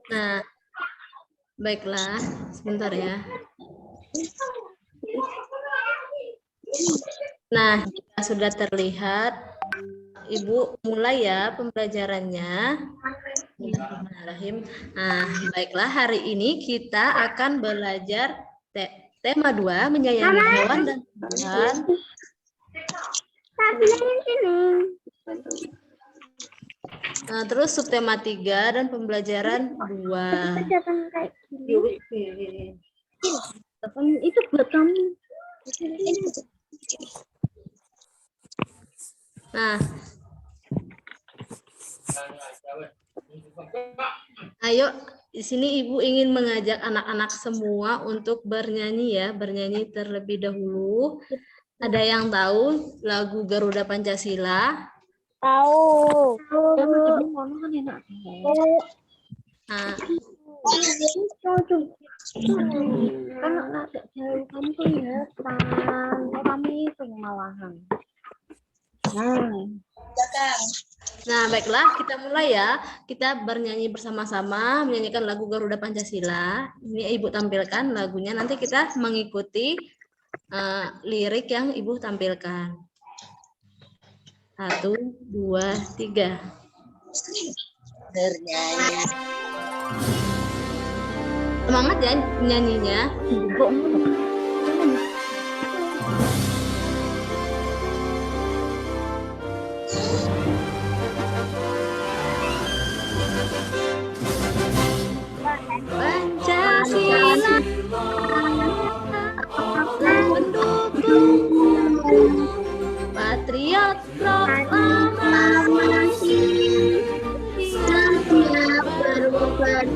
Nah, baiklah, sebentar ya. Nah, jika sudah terlihat, Ibu mulai ya pembelajarannya. Bismillahirrahmanirrahim. Nah, baiklah, hari ini kita akan belajar tema 2, menyayangi hewan dan tumbuhan. Nah, terus subtema 3 dan pembelajaran 2. Itu buat kamu. Nah, ayo, di sini Ibu ingin mengajak anak-anak semua untuk bernyanyi ya, bernyanyi terlebih dahulu. Ada yang tahu lagu Garuda Pancasila? Tahu. Nah, Kalau agak jauh kamu kelihatan. Kami itu malahan. Nah, baiklah, kita mulai ya. Kita bernyanyi bersama-sama, menyanyikan lagu Garuda Pancasila. Ini Ibu tampilkan lagunya, nanti kita mengikuti lirik yang Ibu tampilkan. 1, 2, 3. Bernyanyi. Semangat ya nyanyinya. Pancasila pendukung patriot proklamasi siap berkorban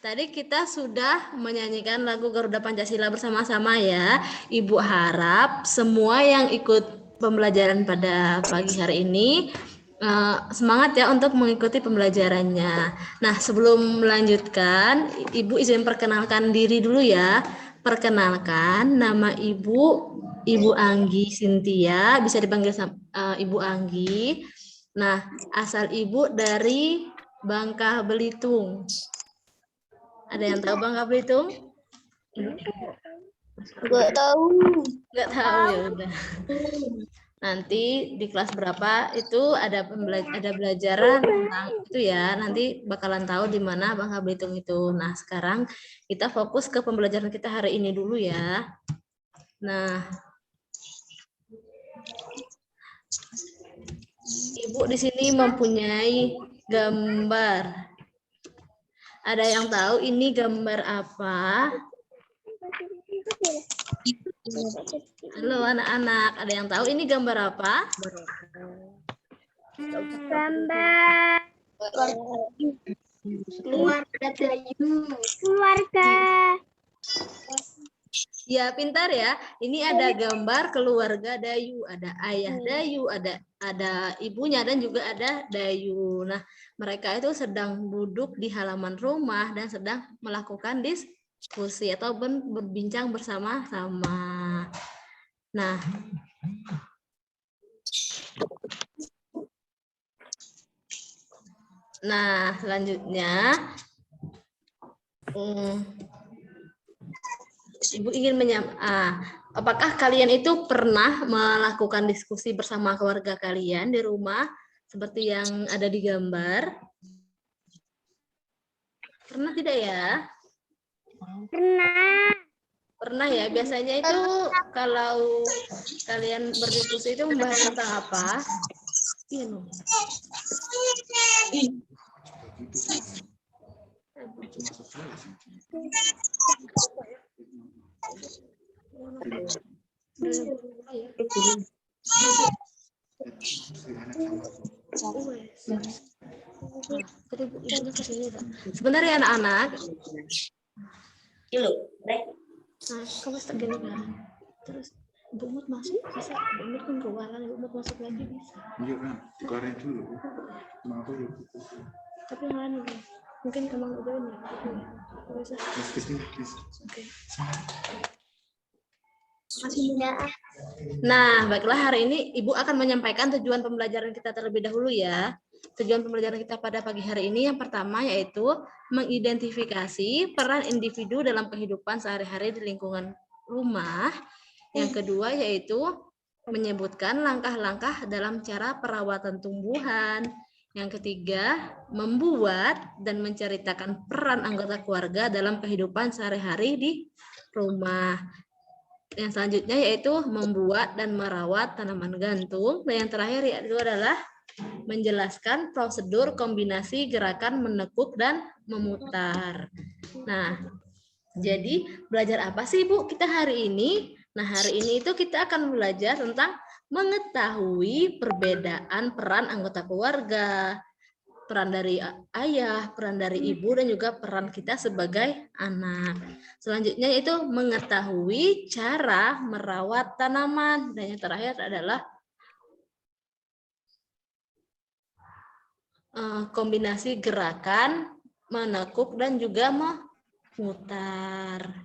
Tadi kita sudah menyanyikan lagu Garuda Pancasila bersama-sama ya. Ibu harap semua yang ikut pembelajaran pada pagi hari ini semangat ya untuk mengikuti pembelajarannya. Nah, sebelum melanjutkan, Ibu izin perkenalkan diri dulu ya. Perkenalkan, nama Ibu Anggi Sintia, bisa dipanggil Ibu Anggi. Nah, asal Ibu dari Bangka Belitung. Ada yang tahu Bangka Belitung? Nggak tahu. Nggak tahu, ya udah. Nanti di kelas berapa itu ada belajaran tentang itu ya. Nanti bakalan tahu di mana Bangka Belitung itu. Nah, sekarang kita fokus ke pembelajaran kita hari ini dulu ya. Nah, Ibu di sini mempunyai gambar. Ada yang tahu ini gambar apa? Halo anak-anak, ada yang tahu ini gambar apa? Gambar keluarga Dayu. Keluarga. Ya, pintar ya. Ini ada gambar keluarga Dayu, ada ayah Dayu, ada ibunya dan juga ada Dayu. Nah, mereka itu sedang duduk di halaman rumah dan sedang melakukan diskusi atau berbincang bersama-sama. Nah, Nah, selanjutnya Ibu ingin apakah kalian itu pernah melakukan diskusi bersama keluarga kalian di rumah seperti yang ada di gambar? Pernah tidak ya? Pernah. Pernah ya. Biasanya itu kalau kalian berdiskusi itu membahas tentang apa? Sebenarnya anak-anak. Nah, kamu start gini kan. Terus Bu Mut masuk bisa, Bu Mut kan ruangan, Bu Mut masuk lagi bisa. Iya kan, tukarin dulu. Kenapa ya? Tapi yang lain udah. Mungkin kamu udah ini. Bisa. Oke. Nah, baiklah hari ini Ibu akan menyampaikan tujuan pembelajaran kita terlebih dahulu ya. Tujuan pembelajaran kita pada pagi hari ini yang pertama yaitu mengidentifikasi peran individu dalam kehidupan sehari-hari di lingkungan rumah. Yang kedua yaitu menyebutkan langkah-langkah dalam cara perawatan tumbuhan. Yang ketiga, membuat dan menceritakan peran anggota keluarga dalam kehidupan sehari-hari di rumah. Yang selanjutnya yaitu membuat dan merawat tanaman gantung. Dan yang terakhir yaitu adalah menjelaskan prosedur kombinasi gerakan menekuk dan memutar. Nah, jadi belajar apa sih Bu kita hari ini? Nah, hari ini itu kita akan belajar tentang mengetahui perbedaan peran anggota keluarga, peran dari ayah, peran dari ibu, dan juga peran kita sebagai anak. Selanjutnya yaitu mengetahui cara merawat tanaman. Dan yang terakhir adalah kombinasi gerakan menekuk dan juga memutar.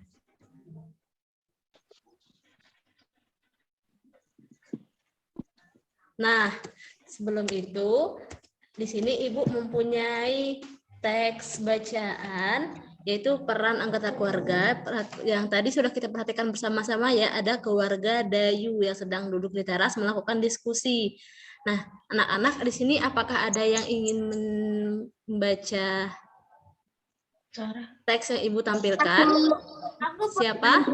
Nah, sebelum itu, di sini Ibu mempunyai teks bacaan, yaitu peran anggota keluarga, yang tadi sudah kita perhatikan bersama-sama ya, ada keluarga Dayu yang sedang duduk di teras melakukan diskusi. Nah, anak-anak di sini apakah ada yang ingin membaca teks yang Ibu tampilkan? Siapa?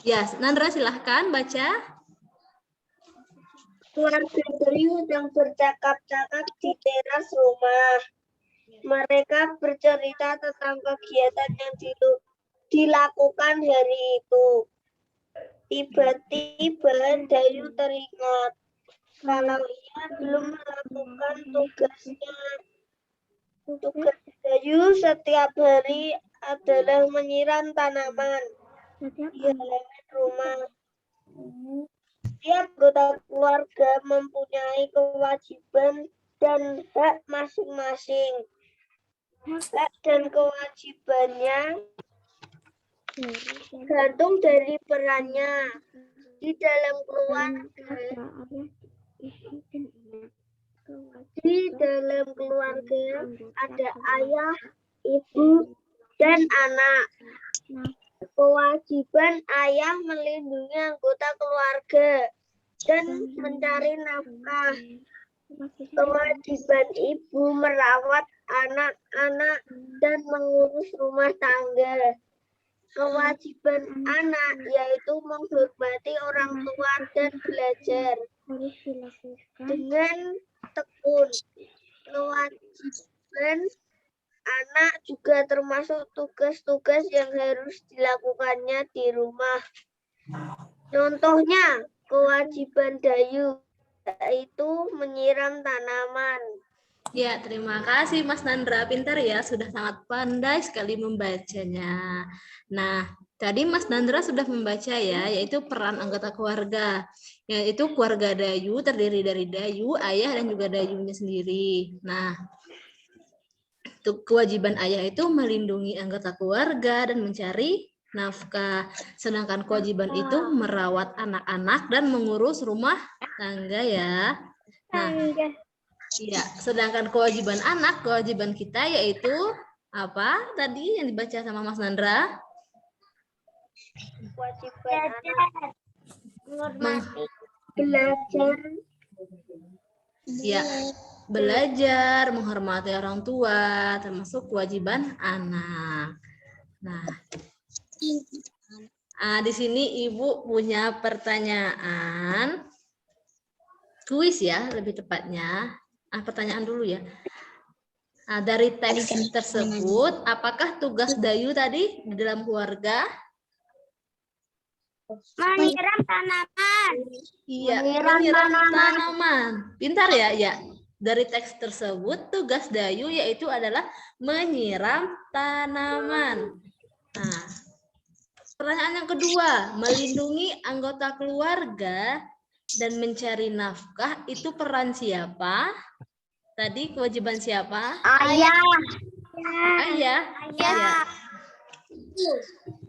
Ya, Nandra silahkan baca. Keluarga Dayu sedang bercakap-cakap di teras rumah. Mereka bercerita tentang kegiatan yang dilakukan hari itu. Tiba-tiba Dayu teringat kalau ia belum melakukan tugasnya. Tugas Dayu setiap hari adalah menyiram tanaman di halaman rumah. Setiap anggota keluarga mempunyai kewajiban dan hak masing-masing. Hak dan kewajibannya tergantung dari perannya. Di dalam keluarga ada ayah, ibu, dan anak. Kewajiban ayah melindungi anggota keluarga dan mencari nafkah. Kewajiban ibu merawat anak-anak dan mengurus rumah tangga. Kewajiban anak yaitu menghormati orang tua dan belajar dengan tekun. Kewajiban anak juga termasuk tugas-tugas yang harus dilakukannya di rumah. Contohnya, kewajiban Dayu yaitu menyiram tanaman. Ya, terima kasih Mas Nandra. Pintar ya, sudah sangat pandai sekali membacanya. Nah, tadi Mas Nandra sudah membaca ya, yaitu peran anggota keluarga. Yaitu keluarga Dayu terdiri dari Dayu, ayah, dan juga Dayunya sendiri. Nah, kewajiban ayah itu melindungi anggota keluarga dan mencari nafkah. Sedangkan kewajiban itu merawat anak-anak dan mengurus rumah tangga ya. Nah, Iya, sedangkan kewajiban anak, kewajiban kita yaitu apa tadi yang dibaca sama Mas Nandra? Kewajiban anak menghormati, belajar, Ya, belajar, menghormati orang tua, termasuk kewajiban anak. Nah, di sini Ibu punya pertanyaan, kuis ya, lebih tepatnya. Pertanyaan dulu ya. Dari teks tersebut, apakah tugas Dayu tadi di dalam keluarga? menyiram tanaman. Iya, Menyiram menyiram tanaman. tanaman. Pintar ya, ya. Dari teks tersebut, tugas Dayu yaitu adalah menyiram tanaman. Nah, pertanyaan yang kedua, melindungi anggota keluarga dan mencari nafkah itu peran siapa? Tadi kewajiban siapa? Ayah. Ayah. Ayah. Ya.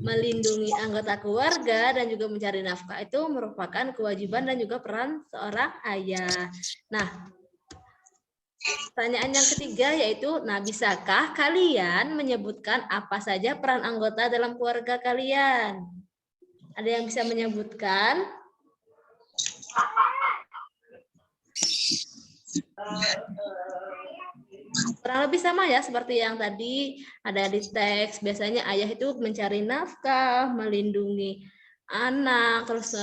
Melindungi anggota keluarga dan juga mencari nafkah itu merupakan kewajiban dan juga peran seorang ayah. Nah, pertanyaan yang ketiga yaitu, nah bisakah kalian menyebutkan apa saja peran anggota dalam keluarga kalian? Ada yang bisa menyebutkan? Kurang lebih sama ya seperti yang tadi ada di teks. Biasanya ayah itu mencari nafkah, melindungi anak, terus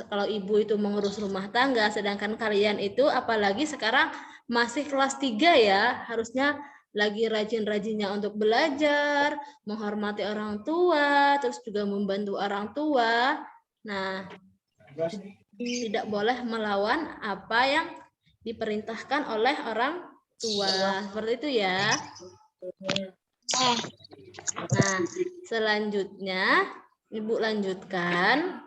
kalau ibu itu mengurus rumah tangga, sedangkan kalian itu apalagi sekarang masih kelas 3 ya, harusnya lagi rajin-rajinnya untuk belajar, menghormati orang tua, terus juga membantu orang tua. Nah, tidak boleh melawan apa yang diperintahkan oleh orang tua. Seperti itu ya. Nah, selanjutnya Ibu lanjutkan.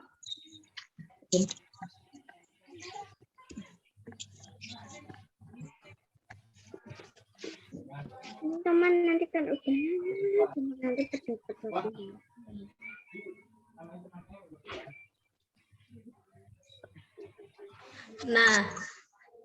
Teman nanti kan udah nanti berdebat. Nah,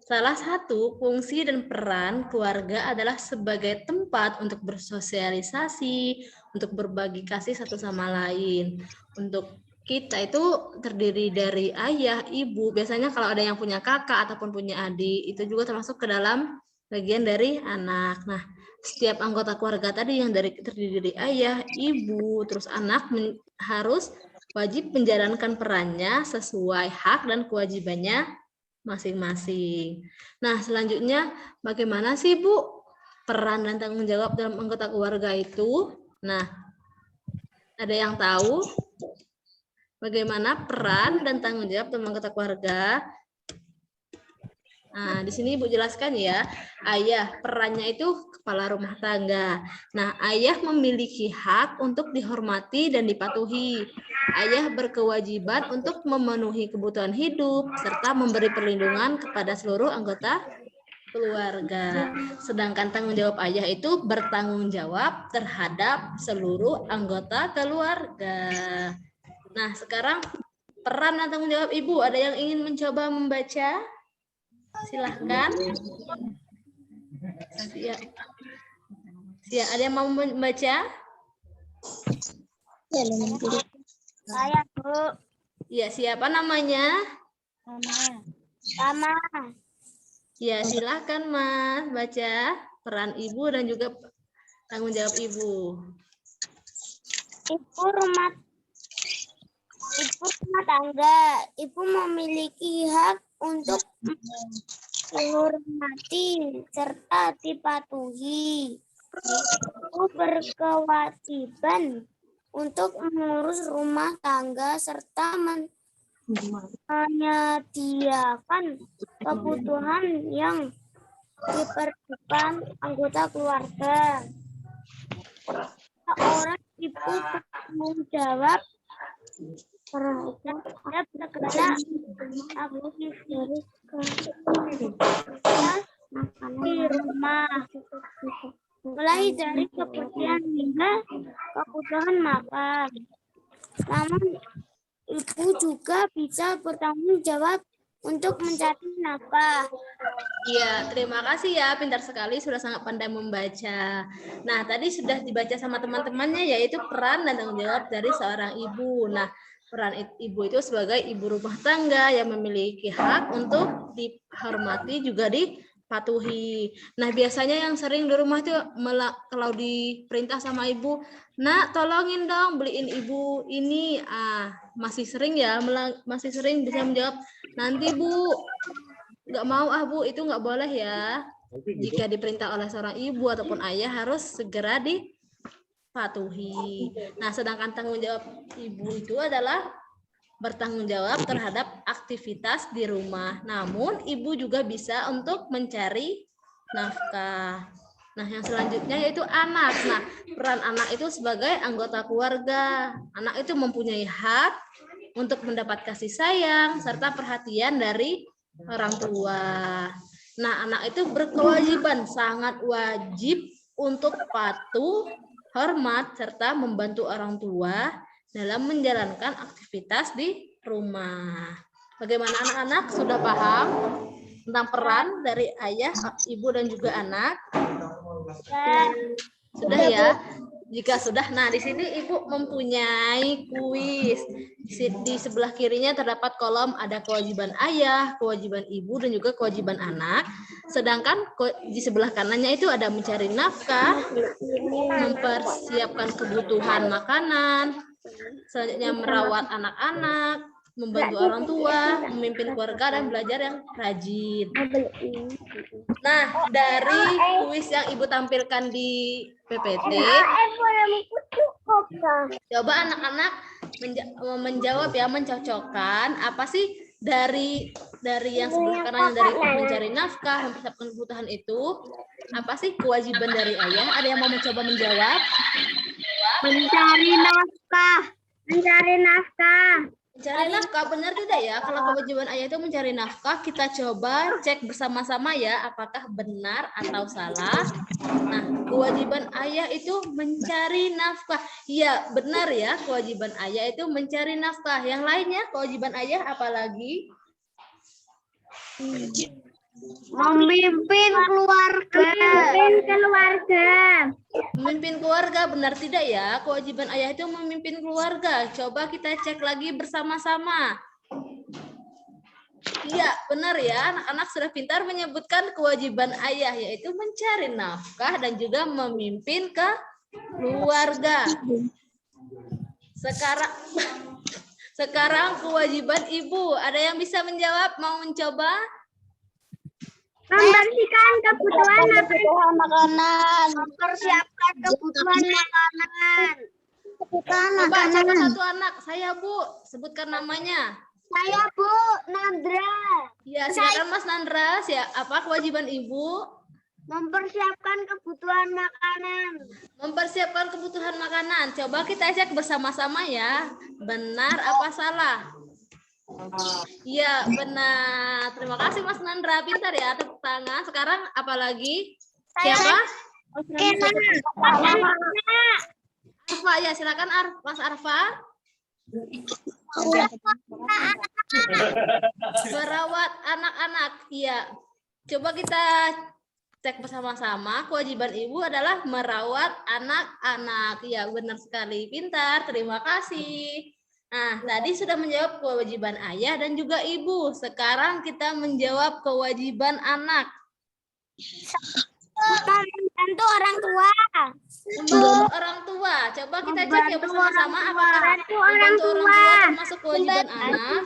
salah satu fungsi dan peran keluarga adalah sebagai tempat untuk bersosialisasi, untuk berbagi kasih satu sama lain. Untuk kita itu terdiri dari ayah, ibu. Biasanya kalau ada yang punya kakak ataupun punya adik, itu juga termasuk ke dalam bagian dari anak. Nah, setiap anggota keluarga tadi yang terdiri dari ayah, ibu, terus anak harus wajib menjalankan perannya sesuai hak dan kewajibannya masing-masing. Nah, selanjutnya bagaimana sih Bu peran dan tanggung jawab dalam anggota keluarga itu? Nah, ada yang tahu bagaimana peran dan tanggung jawab dalam anggota keluarga? Nah, di sini Ibu jelaskan ya, ayah perannya itu kepala rumah tangga. Nah, ayah memiliki hak untuk dihormati dan dipatuhi. Ayah berkewajiban untuk memenuhi kebutuhan hidup serta memberi perlindungan kepada seluruh anggota keluarga. Sedangkan tanggung jawab ayah itu bertanggung jawab terhadap seluruh anggota keluarga. Nah, sekarang peran dan tanggung jawab Ibu, ada yang ingin mencoba membaca? Silahkan. Siap. Ada yang mau membaca? Saya Bu. Ya, siapa namanya? Sama. Ya, silahkan Mas baca peran Ibu dan juga tanggung jawab Ibu. Ibu rumah tangga. Ibu memiliki hak untuk dihormati serta dipatuhi. Ibu berkewajiban untuk mengurus rumah tangga serta menyediakan kebutuhan yang diperlukan anggota keluarga. Seorang ibu bertanggung jawab terhadap segala aktivitas di rumah, mulai dari kebersihan hingga kebutuhan makan. Namun, ibu juga bisa bertanggung jawab untuk mencari nafkah, Iya, terima kasih ya, pintar sekali, sudah sangat pandai membaca. Nah, tadi sudah dibaca sama teman-temannya, yaitu peran dan tanggung jawab dari seorang ibu. Nah, peran ibu itu sebagai ibu rumah tangga yang memiliki hak untuk dihormati juga dipatuhi. Nah, biasanya yang sering di rumah itu kalau diperintah sama ibu, nak tolongin dong beliin ibu ini, masih sering ya, masih sering bisa menjawab, nanti Bu. Nggak mau Bu, itu nggak boleh ya. Jika diperintah oleh seorang ibu ataupun ayah harus segera dipatuhi. Nah, sedangkan tanggung jawab ibu itu adalah bertanggung jawab terhadap aktivitas di rumah. Namun, ibu juga bisa untuk mencari nafkah. Nah, yang selanjutnya yaitu anak. Nah, peran anak itu sebagai anggota keluarga. Anak itu mempunyai hak untuk mendapat kasih sayang serta perhatian dari orang tua. Nah, anak itu berkewajiban, sangat wajib untuk patuh, hormat, serta membantu orang tua dalam menjalankan aktivitas di rumah. Bagaimana anak-anak? Sudah paham tentang peran dari ayah, ibu, dan juga anak? Sudah ya? Jika sudah, nah di sini Ibu mempunyai kuis. Di sebelah kirinya terdapat kolom ada kewajiban ayah, kewajiban ibu, dan juga kewajiban anak. Sedangkan di sebelah kanannya itu ada mencari nafkah, mempersiapkan kebutuhan makanan, selanjutnya merawat anak-anak, membantu orang tua, memimpin keluarga, dan belajar yang rajin. Nah, dari kuis yang Ibu tampilkan di PPT, coba anak-anak menjawab ya, mencocokkan apa sih dari yang sebelah kanan, dari mencari nafkah, mempersiapkan kebutuhan itu, apa sih kewajiban dari ayah? Ada yang mau mencoba menjawab? Mencari nafkah. Mencari nafkah. Mencari nafkah, benar tidak ya? Kalau kewajiban ayah itu mencari nafkah, kita coba cek bersama-sama ya, apakah benar atau salah. Nah, kewajiban ayah itu mencari nafkah. Iya, benar ya, kewajiban ayah itu mencari nafkah. Yang lainnya, kewajiban ayah apalagi? Memimpin keluarga. Memimpin keluarga, benar tidak ya? Kewajiban ayah itu memimpin keluarga. Coba kita cek lagi bersama-sama. Iya, benar ya. Anak-anak sudah pintar menyebutkan kewajiban ayah, yaitu mencari nafkah dan juga memimpin keluarga. Sekarang kewajiban ibu. Ada yang bisa menjawab? Mau mencoba? Membersihkan kebutuhan makanan. Mempersiapkan kebutuhan makanan. Coba satu-satu anak. Saya Bu, sebutkan namanya. Saya Bu Nandra. Ya, silakan Mas Nandra. Apa kewajiban ibu? Mempersiapkan kebutuhan makanan. Mempersiapkan kebutuhan makanan. Coba kita cek bersama-sama ya. Benar apa salah? Iya, benar. Terima kasih Mas Nandra. Pintar ya, tepuk tangan. Sekarang apalagi? Siapa? Arfa, ya silakan Mas Arfa. Merawat anak-anak. Iya. Coba kita cek bersama-sama. Kewajiban ibu adalah merawat anak-anak. Ya, benar sekali. Pintar. Terima kasih. Nah, tadi sudah menjawab kewajiban ayah dan juga ibu. Sekarang kita menjawab kewajiban anak. Membantu orang tua. Membantu orang tua. Coba kita cek ya bersama-sama apakah membantu orang tua termasuk kewajiban anak.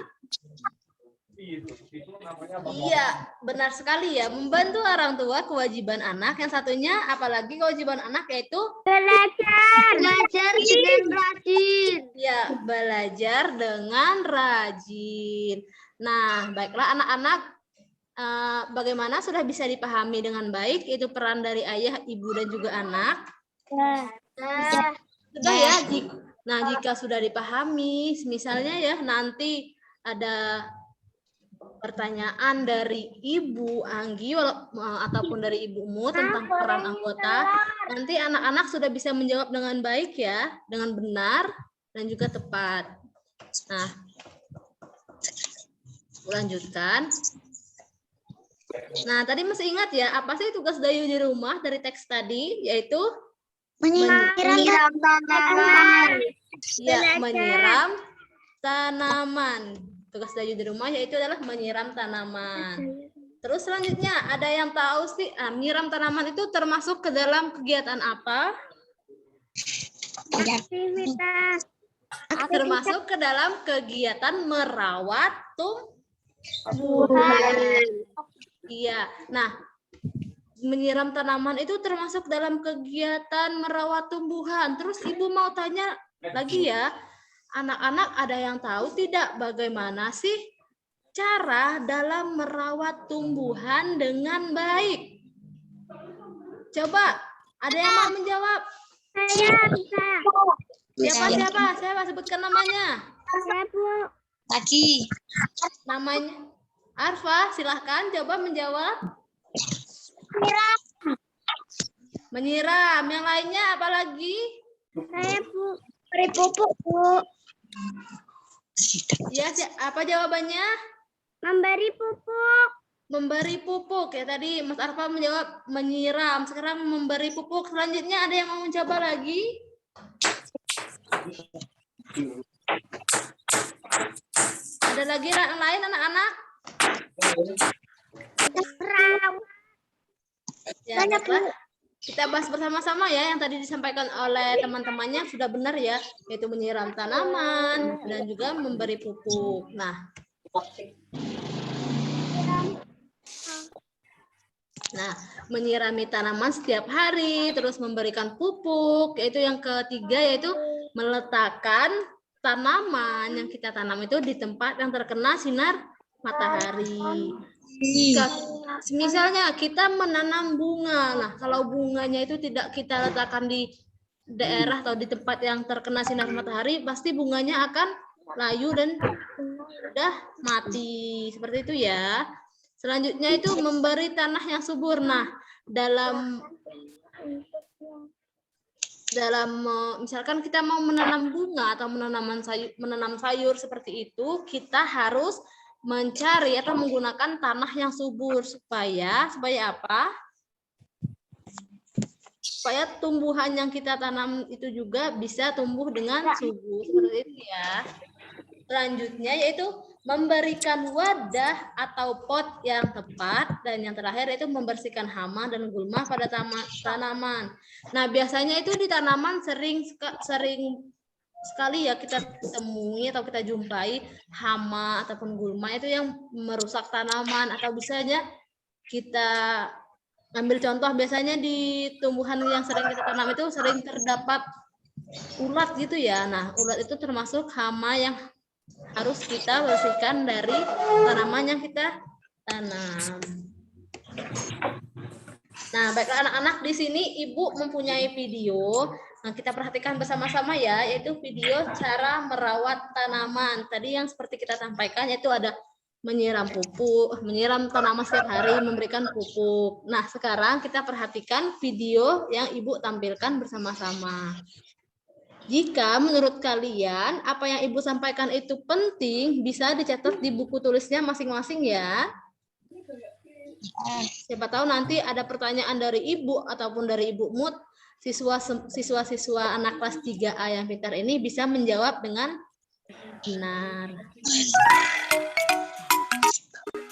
Iya, benar sekali ya. Membantu orang tua kewajiban anak. Yang satunya apalagi kewajiban anak yaitu belajar dengan rajin. Ya, belajar dengan rajin. Nah, baiklah anak-anak, bagaimana sudah bisa dipahami dengan baik itu peran dari ayah, ibu, dan juga anak? Sudah ya. Nah, jika sudah dipahami, misalnya ya nanti ada pertanyaan dari Ibu Anggi ataupun dari ibumu tentang peran anggota, nanti anak-anak sudah bisa menjawab dengan baik ya, dengan benar dan juga tepat. Nah, lanjutkan. Nah, tadi masih ingat ya, apa sih tugas Dayu di rumah dari teks tadi? Yaitu Menyiram tanaman. ya, menyiram tanaman. Tugas Dayu di rumah yaitu adalah menyiram tanaman. Terus selanjutnya, ada yang tahu sih, menyiram tanaman itu termasuk ke dalam kegiatan apa? Aktivitas. Termasuk ke dalam kegiatan merawat Tuhan. Iya. Nah, menyiram tanaman itu termasuk dalam kegiatan merawat tumbuhan. Terus Ibu mau tanya lagi ya, anak-anak ada yang tahu tidak bagaimana sih cara dalam merawat tumbuhan dengan baik? Coba, ada yang mau menjawab? Saya bisa. Siapa? Sebutkan namanya. Saya Bu. Lagi. Namanya Arfa, silahkan coba menjawab. Menyiram. Yang lainnya apa lagi? Saya Bu. Beri pupuk Bu. Ya, apa jawabannya? Memberi pupuk. Memberi pupuk. Ya, tadi Mas Arfa menjawab menyiram. Sekarang memberi pupuk. Selanjutnya ada yang mau mencoba lagi? Ada lagi yang lain anak-anak? Ya, baiklah. Kita bahas bersama-sama ya yang tadi disampaikan oleh teman-temannya sudah benar ya, yaitu menyiram tanaman dan juga memberi pupuk. Nah, menyirami tanaman setiap hari, terus memberikan pupuk, yaitu yang ketiga yaitu meletakkan tanaman yang kita tanam itu di tempat yang terkena sinar matahari. Misalnya kita menanam bunga, nah kalau bunganya itu tidak kita letakkan di daerah atau di tempat yang terkena sinar matahari, pasti bunganya akan layu dan sudah mati. Seperti itu ya. Selanjutnya itu memberi tanah yang subur. Nah, dalam misalkan kita mau menanam bunga atau menanam sayur seperti itu, kita harus mencari atau menggunakan tanah yang subur supaya apa? Supaya tumbuhan yang kita tanam itu juga bisa tumbuh dengan subur seperti itu ya. Selanjutnya yaitu memberikan wadah atau pot yang tepat, dan yang terakhir yaitu membersihkan hama dan gulma pada tanaman. Nah, biasanya itu di tanaman sering sekali ya kita temui atau kita jumpai hama ataupun gulma itu yang merusak tanaman, atau bisanya kita ambil contoh biasanya di tumbuhan yang sering kita tanam itu sering terdapat ulat gitu ya. Nah, ulat itu termasuk hama yang harus kita bersihkan dari tanaman yang kita tanam. Nah, baiklah anak-anak, di sini Ibu mempunyai video. Nah, kita perhatikan bersama-sama ya, yaitu video cara merawat tanaman. Tadi yang seperti kita sampaikan yaitu ada menyiram pupuk, menyiram tanaman setiap hari, memberikan pupuk. Nah, sekarang kita perhatikan video yang Ibu tampilkan bersama-sama. Jika menurut kalian apa yang Ibu sampaikan itu penting, bisa dicatat di buku tulisnya masing-masing ya. Siapa tahu nanti ada pertanyaan dari Ibu ataupun dari Ibu Mut, siswa-siswa anak kelas 3A yang pintar ini bisa menjawab dengan benar.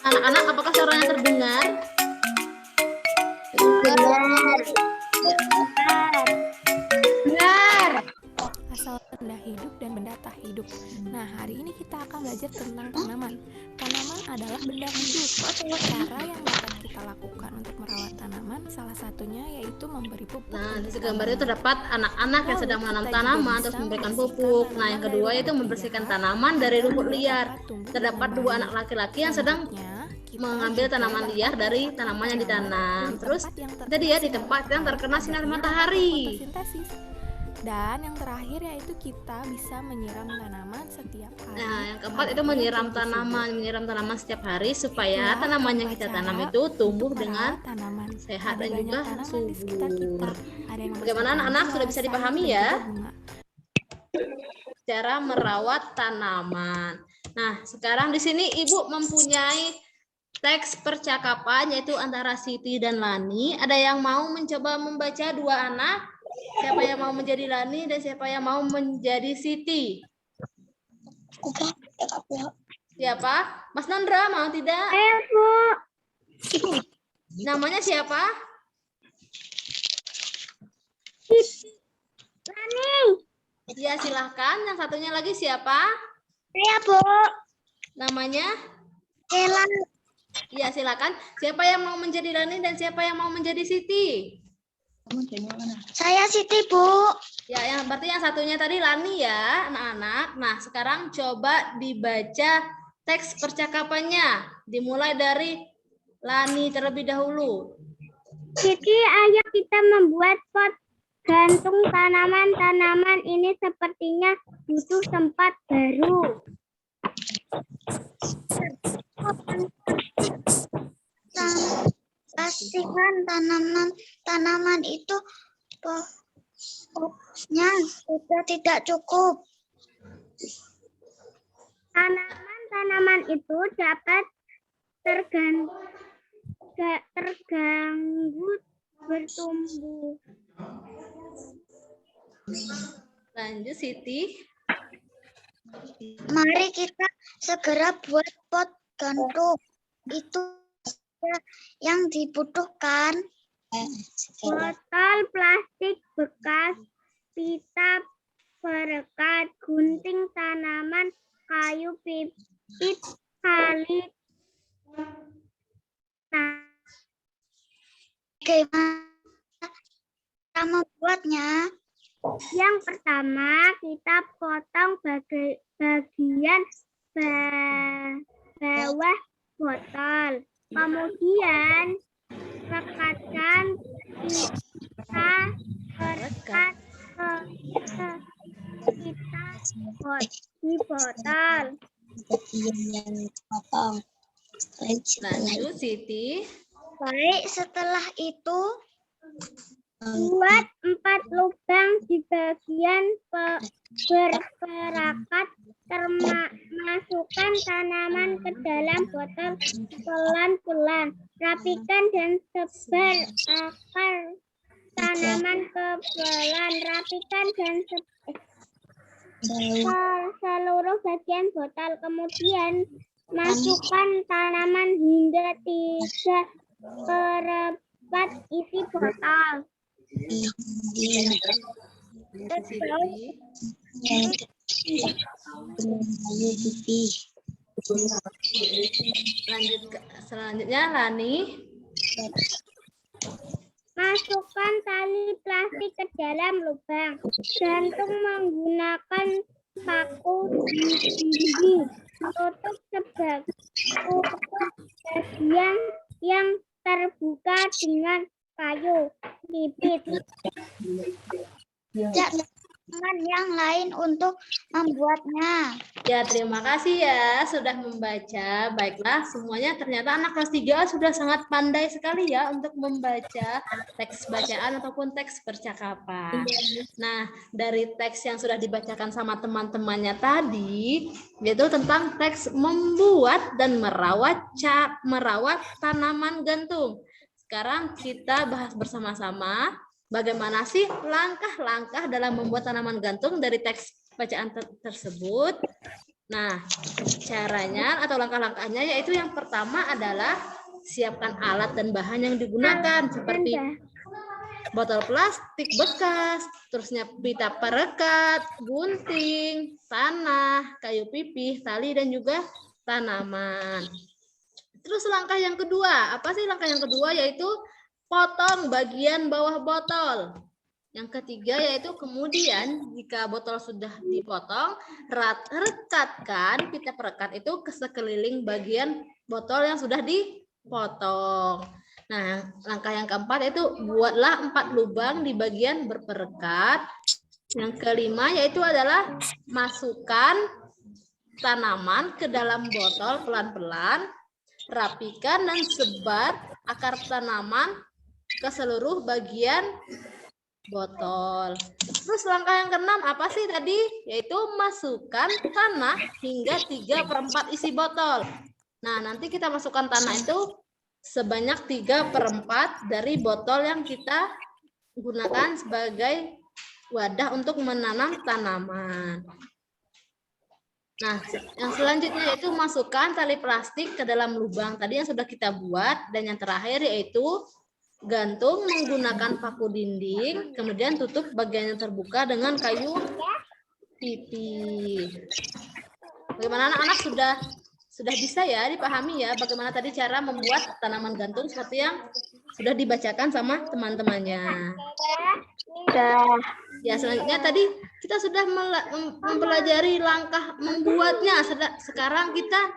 Anak-anak, apakah suaranya terdengar? Asal benda hidup dan benda tak hidup. Nah, hari ini kita akan belajar tentang tanaman. Tanaman adalah benda hidup. Cara yang dapat kita lakukan untuk merawat tanaman, salah satunya yaitu memberi pupuk. Nah, di gambar itu terdapat anak-anak yang sedang menanam tanaman terus memberikan pupuk. Nah, yang kedua itu membersihkan tanaman dari rumput liar. Terdapat dua anak laki-laki yang sedang mengambil tanaman liar dari tanaman yang ditanam. Terus tadi ya di tempat yang terkena sinar matahari. Dan yang terakhir yaitu kita bisa menyiram tanaman setiap hari. Nah, yang keempat itu menyiram tanaman setiap hari supaya tanaman yang kita tanam itu tumbuh dengan sehat dan juga subur. Bagaimana anak-anak, sudah bisa dipahami ya? Cara merawat tanaman. Nah, sekarang di sini Ibu mempunyai teks percakapan yaitu antara Siti dan Lani. Ada yang mau mencoba membaca dua anak? Siapa yang mau menjadi Lani dan siapa yang mau menjadi Siti? Siapa? Mas Nandra mau tidak? Bu. Namanya siapa? Lani. Ya silahkan. Yang satunya lagi siapa? Saya, Bu. Namanya? Ella. Ya silakan. Siapa yang mau menjadi Lani dan siapa yang mau menjadi Siti? Saya Siti, Bu. Ya, yang berarti yang satunya tadi Lani ya, anak-anak. Nah, sekarang coba dibaca teks percakapannya. Dimulai dari Lani terlebih dahulu. Siti, ayo kita membuat pot gantung tanaman-tanaman ini sepertinya butuh tempat baru. Pastikan tanaman itu potnya sudah tidak cukup. Tanaman-tanaman itu dapat terganggu bertumbuh. Lanjut Siti. Mari kita segera buat pot gantung. Itu yang dibutuhkan. Botol plastik bekas, pita perekat, gunting tanaman, kayu pipit, tali. Bagaimana cara membuatnya? Yang pertama, kita potong bagian bawah botol. Kemudian, rekatkan pita perekat di botol. Lanjut Siti. Baik, setelah itu buat 4 lubang di bagian berperakat, masukkan tanaman ke dalam botol pelan-pelan. Rapikan dan sebar akar tanaman ke seluruh bagian botol. Kemudian masukkan tanaman hingga 3/4 isi botol. Selanjutnya Lani. Masukkan tali plastik ke dalam lubang. Gantung menggunakan paku dinding. Tutup bagian yang terbuka dengan kayu pipit. Jangan yang lain untuk membuatnya. Ya, terima kasih ya sudah membaca. Baiklah, semuanya ternyata anak kelas 3 sudah sangat pandai sekali ya untuk membaca teks bacaan ataupun teks percakapan. Nah, dari teks yang sudah dibacakan sama teman-temannya tadi, yaitu tentang teks membuat dan merawat tanaman gantung. Sekarang kita bahas bersama-sama bagaimana sih langkah-langkah dalam membuat tanaman gantung dari teks bacaan tersebut. Nah, caranya atau langkah-langkahnya yaitu yang pertama adalah siapkan alat dan bahan yang digunakan seperti botol plastik bekas, terusnya pita perekat, gunting, tanah, kayu pipih, tali dan juga tanaman. Terus langkah yang kedua, apa sih langkah yang kedua? Yaitu potong bagian bawah botol. Yang ketiga yaitu kemudian jika botol sudah dipotong, rekatkan pita perekat itu ke sekeliling bagian botol yang sudah dipotong. Nah, langkah yang keempat yaitu buatlah 4 lubang di bagian berperekat. Yang kelima yaitu adalah masukkan tanaman ke dalam botol pelan-pelan, rapikan dan sebar akar tanaman ke seluruh bagian botol. Terus langkah yang keenam apa sih tadi? Yaitu masukkan tanah hingga 3/4 isi botol. Nah, nanti kita masukkan tanah itu sebanyak 3/4 dari botol yang kita gunakan sebagai wadah untuk menanam tanaman. Nah, yang selanjutnya yaitu masukkan tali plastik ke dalam lubang tadi yang sudah kita buat, dan yang terakhir yaitu gantung menggunakan paku dinding, kemudian tutup bagian yang terbuka dengan kayu pipi. Bagaimana anak-anak sudah bisa ya dipahami ya bagaimana tadi cara membuat tanaman gantung seperti yang sudah dibacakan sama teman-temannya. Ya, selanjutnya tadi kita sudah mempelajari langkah membuatnya. Sekarang kita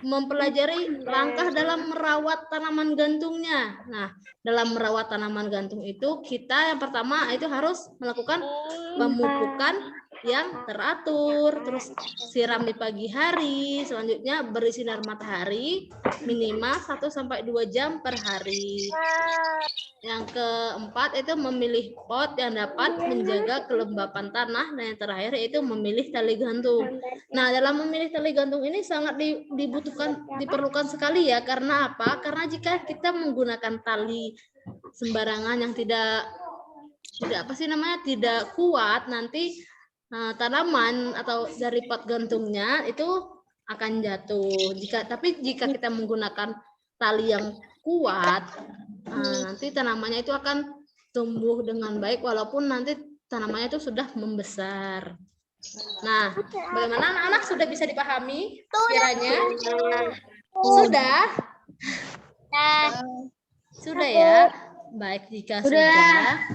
mempelajari langkah dalam merawat tanaman gantungnya. Nah, dalam merawat tanaman gantung itu kita yang pertama itu harus melakukan pemupukan yang teratur, terus siram di pagi hari, selanjutnya beri sinar matahari minimal 1-2 jam per hari. Yang keempat itu memilih pot yang dapat menjaga kelembapan tanah, dan yang terakhir yaitu memilih tali gantung. Nah, dalam memilih tali gantung ini sangat diperlukan sekali ya. Karena apa? Karena jika kita menggunakan tali sembarangan yang tidak kuat, nanti tanaman atau dari pot gantungnya itu akan jatuh. Jika kita menggunakan tali yang kuat, nanti tanamannya itu akan tumbuh dengan baik walaupun nanti tanamannya itu sudah membesar. Nah, bagaimana anak-anak sudah bisa dipahami kiranya? Sudah? Sudah ya? Baik, jika sudah.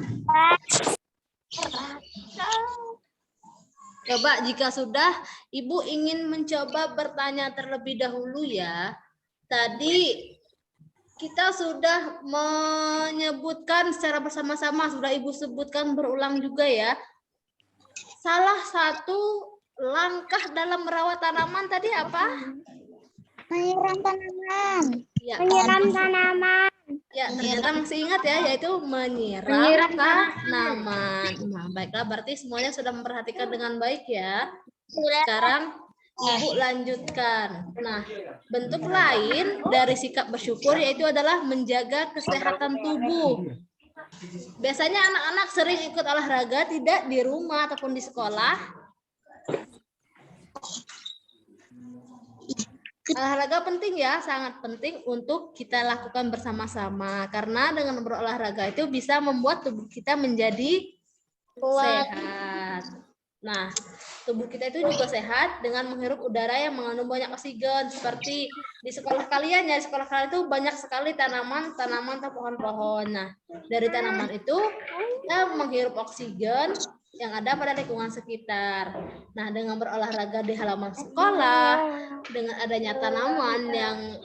Coba jika sudah, Ibu ingin mencoba bertanya terlebih dahulu ya. Tadi kita sudah menyebutkan secara bersama-sama, sudah Ibu sebutkan berulang juga ya. Salah satu langkah dalam merawat tanaman tadi apa? Menyiram tanaman. Ya, Menyiram tanaman. ya, ternyata masih ingat ya, yaitu menyiram tanaman. Nah, baiklah, berarti semuanya sudah memperhatikan dengan baik ya. Sekarang Ibu lanjutkan. Nah, bentuk lain dari sikap bersyukur yaitu adalah menjaga kesehatan tubuh. Biasanya anak-anak sering ikut olahraga tidak di rumah ataupun di sekolah. Olahraga penting ya, sangat penting untuk kita lakukan bersama-sama. Karena dengan berolahraga itu bisa membuat tubuh kita menjadi sehat. Nah, tubuh kita itu juga sehat dengan menghirup udara yang mengandung banyak oksigen. Seperti di sekolah kalian ya, di sekolah kalian itu banyak sekali tanaman atau pohon-pohon. Nah, dari tanaman itu kita menghirup oksigen yang ada pada lingkungan sekitar. Nah, dengan berolahraga di halaman sekolah, dengan adanya tanaman yang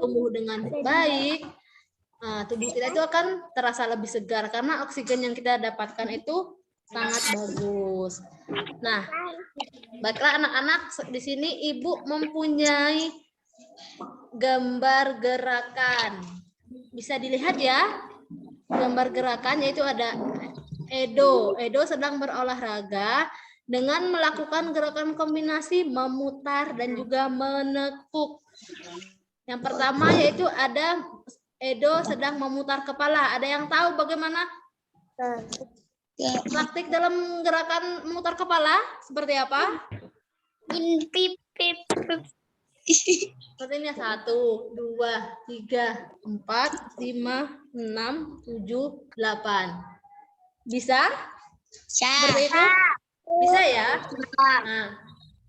tumbuh dengan baik, tubuh kita itu akan terasa lebih segar karena oksigen yang kita dapatkan itu sangat bagus. Nah, baiklah anak-anak, di sini Ibu mempunyai gambar gerakan. Bisa dilihat ya, gambar gerakan yaitu ada Edo. Edo sedang berolahraga dengan melakukan gerakan kombinasi memutar dan juga menekuk. Yang pertama yaitu ada Edo sedang memutar kepala. Ada yang tahu bagaimana praktik dalam gerakan memutar kepala? Seperti apa? Seperti ini 1, 2, 3, 4, 5, 6, 7, 8. Bisa? Seperti itu? Bisa ya? Nah,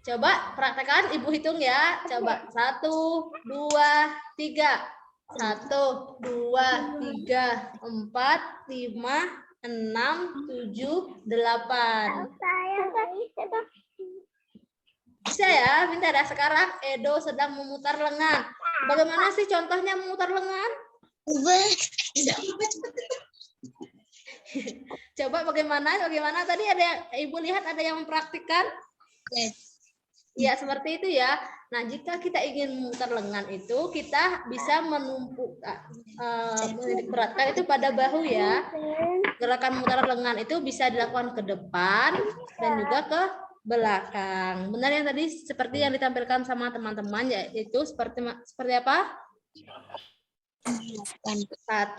coba praktekkan, Ibu hitung ya. Coba 1, 2, 3. 1, 2, 3, 4, 5, 6, 7, 8. Bisa ya? Pintar ya. Sekarang Edo sedang memutar lengan. Bagaimana sih contohnya memutar lengan? Coba bagaimana tadi ada Ibu lihat ada yang mempraktikkan? Ya, seperti itu ya. Nah, jika kita ingin memutar lengan itu, kita bisa menumpuk beratkan itu pada bahu ya. Gerakan memutar lengan itu bisa dilakukan ke depan dan juga ke belakang. Benar yang tadi seperti yang ditampilkan sama teman-teman, yaitu seperti apa? 1, 2,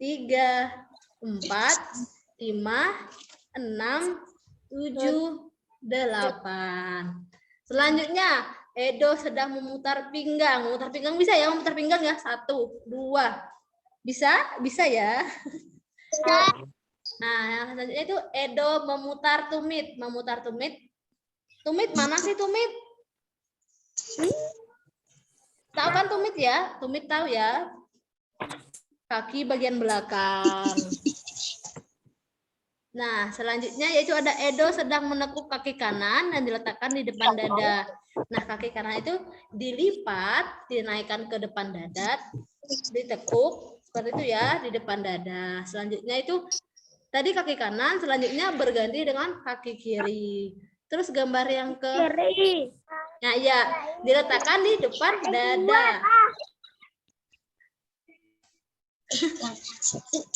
3, 4, 5, 6, 7, 8. Selanjutnya, Edo sedang memutar pinggang. Memutar pinggang bisa ya? Memutar pinggang ya? 1, 2. Bisa? Bisa ya? Nah, yang selanjutnya itu Edo memutar tumit. Memutar tumit. Tumit mana sih tumit? Tahu kan tumit ya? Tumit tahu ya? Kaki bagian belakang. Nah, selanjutnya yaitu ada Edo sedang menekuk kaki kanan dan diletakkan di depan dada. Nah, kaki kanan itu dilipat, dinaikkan ke depan dada, ditekuk seperti itu ya, di depan dada. Selanjutnya itu tadi kaki kanan, selanjutnya berganti dengan kaki kiri. Terus gambar yang ke nah, ya, diletakkan di depan dada.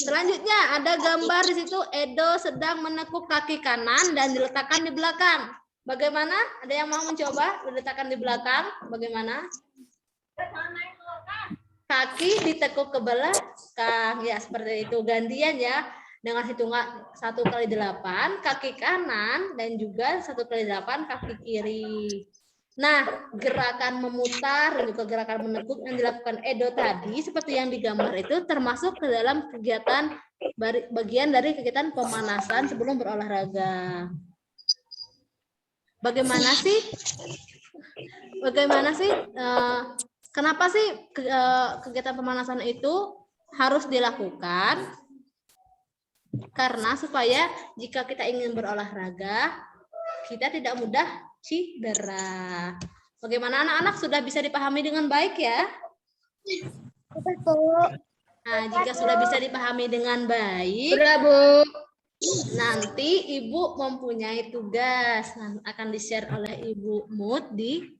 Selanjutnya ada gambar di situ Edo sedang menekuk kaki kanan dan diletakkan di belakang. Bagaimana? Ada yang mau mencoba diletakkan di belakang? Bagaimana? Kaki ditekuk ke belakang. Ya, seperti itu. Gantian ya. Dengan hitungan 1 kali 8 kaki kanan dan juga 1 kali 8 kaki kiri. Nah, gerakan memutar dan juga gerakan menekuk yang dilakukan Edo tadi seperti yang digambar itu termasuk ke dalam kegiatan bagian dari kegiatan pemanasan sebelum berolahraga. Bagaimana sih? Kenapa sih kegiatan pemanasan itu harus dilakukan? Karena supaya jika kita ingin berolahraga, kita tidak mudah cedera. Bagaimana anak-anak sudah bisa dipahami dengan baik ya? Nah, jika sudah bisa dipahami dengan baik, nanti Ibu mempunyai tugas akan di-share oleh Ibu Mut di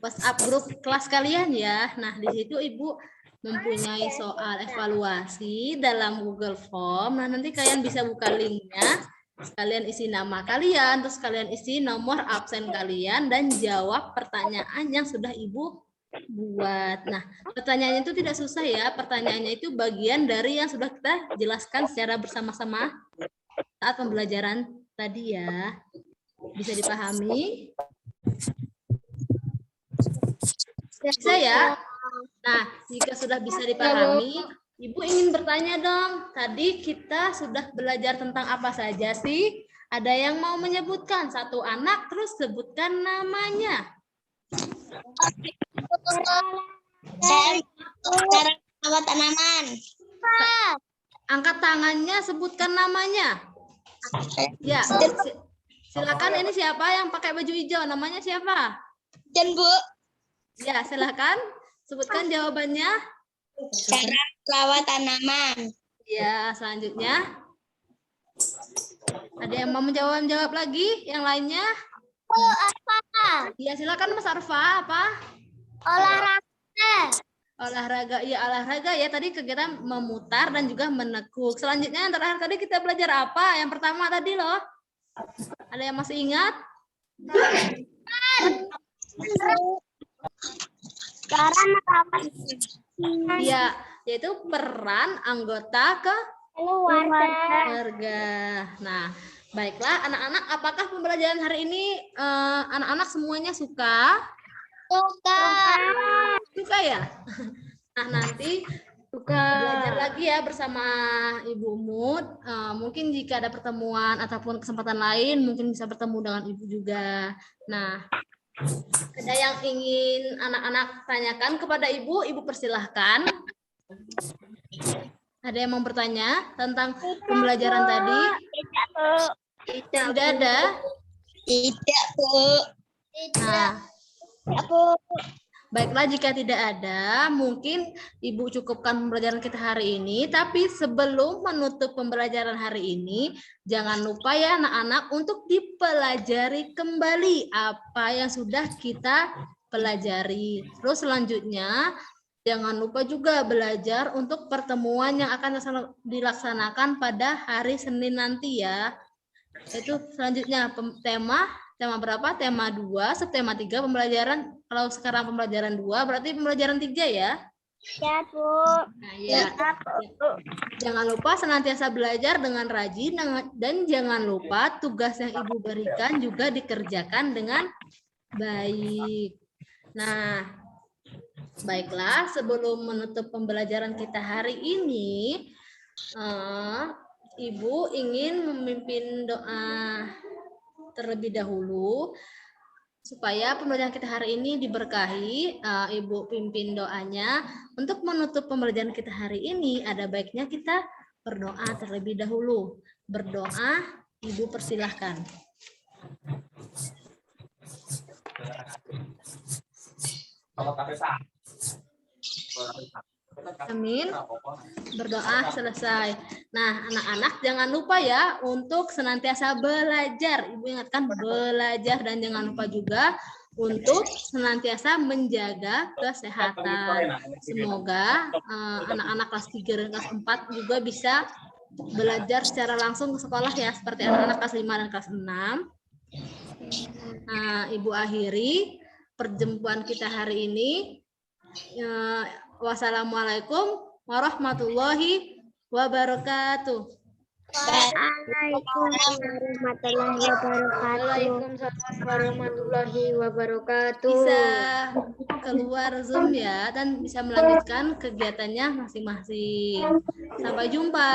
WhatsApp grup kelas kalian ya. Nah, di situ Ibu mempunyai soal evaluasi dalam Google Form. Nah, nanti kalian bisa buka linknya. Kalian isi nama kalian, terus kalian isi nomor absen kalian dan jawab pertanyaan yang sudah Ibu buat. Nah, pertanyaannya itu tidak susah ya. Pertanyaannya itu bagian dari yang sudah kita jelaskan secara bersama-sama saat pembelajaran tadi ya. Bisa dipahami? Bisa ya? Nah, jika sudah bisa dipahami, Ibu ingin bertanya dong, tadi kita sudah belajar tentang apa saja sih? Ada yang mau menyebutkan satu anak, terus sebutkan namanya. Cara merawat tanaman. Angkat tangannya, sebutkan namanya. Ya, silakan. Ini siapa yang pakai baju hijau? Namanya siapa? Dan Bu. Ya, silakan. Sebutkan jawabannya. Cara merawat tanaman. Ya, selanjutnya. Ada yang mau menjawab lagi? Yang lainnya? Apa? Ya, silakan Mas Arfa. Apa? Olahraga. Olahraga. Ya, olahraga ya. Tadi kegiatan memutar dan juga menekuk. Selanjutnya yang terakhir tadi kita belajar apa? Yang pertama tadi loh. Ada yang masih ingat? Cara merawat. Ya, yaitu peran anggota keluarga. Nah, baiklah anak-anak, apakah pembelajaran hari ini anak-anak semuanya suka? Suka ya? Nah, nanti belajar lagi ya bersama Ibu Mut. Mungkin jika ada pertemuan ataupun kesempatan lain, mungkin bisa bertemu dengan Ibu juga. Nah, ada yang ingin anak-anak tanyakan kepada Ibu, Ibu persilahkan. Ada yang mau bertanya tentang pembelajaran tadi? Tidak ada? Tidak, Bu. Nah, Bu. baiklah jika tidak ada, mungkin Ibu cukupkan pembelajaran kita hari ini. Tapi sebelum menutup pembelajaran hari ini, jangan lupa ya anak-anak untuk dipelajari kembali apa yang sudah kita pelajari. Terus selanjutnya, jangan lupa juga belajar untuk pertemuan yang akan dilaksanakan pada hari Senin nanti ya. Itu selanjutnya tema berapa? Tema 2, subtema 3 pembelajaran. Kalau sekarang pembelajaran 2 berarti pembelajaran 3 ya. Ya, Bu. Nah, ya. Jangan lupa senantiasa belajar dengan rajin dan jangan lupa tugas yang Ibu berikan juga dikerjakan dengan baik. Nah, baiklah, sebelum menutup pembelajaran kita hari ini, Ibu ingin memimpin doa terlebih dahulu supaya pembelajaran kita hari ini diberkahi. Ibu pimpin doanya. Untuk menutup pembelajaran kita hari ini, ada baiknya kita berdoa terlebih dahulu. Berdoa, Ibu persilahkan. Amin. Berdoa selesai. Nah, anak-anak jangan lupa ya untuk senantiasa belajar. Ibu ingatkan belajar dan jangan lupa juga untuk senantiasa menjaga kesehatan. Semoga anak-anak kelas 3 dan kelas 4 juga bisa belajar secara langsung ke sekolah ya, seperti anak-anak kelas 5 dan kelas 6. Nah, Ibu akhiri perjumpaan kita hari ini. Wassalamualaikum warahmatullahi wabarakatuh. Waalaikumsalam warahmatullahi wabarakatuh. Waalaikumsalam warahmatullahi wabarakatuh. Bisa keluar Zoom ya dan bisa melanjutkan kegiatannya masing-masing. Sampai jumpa.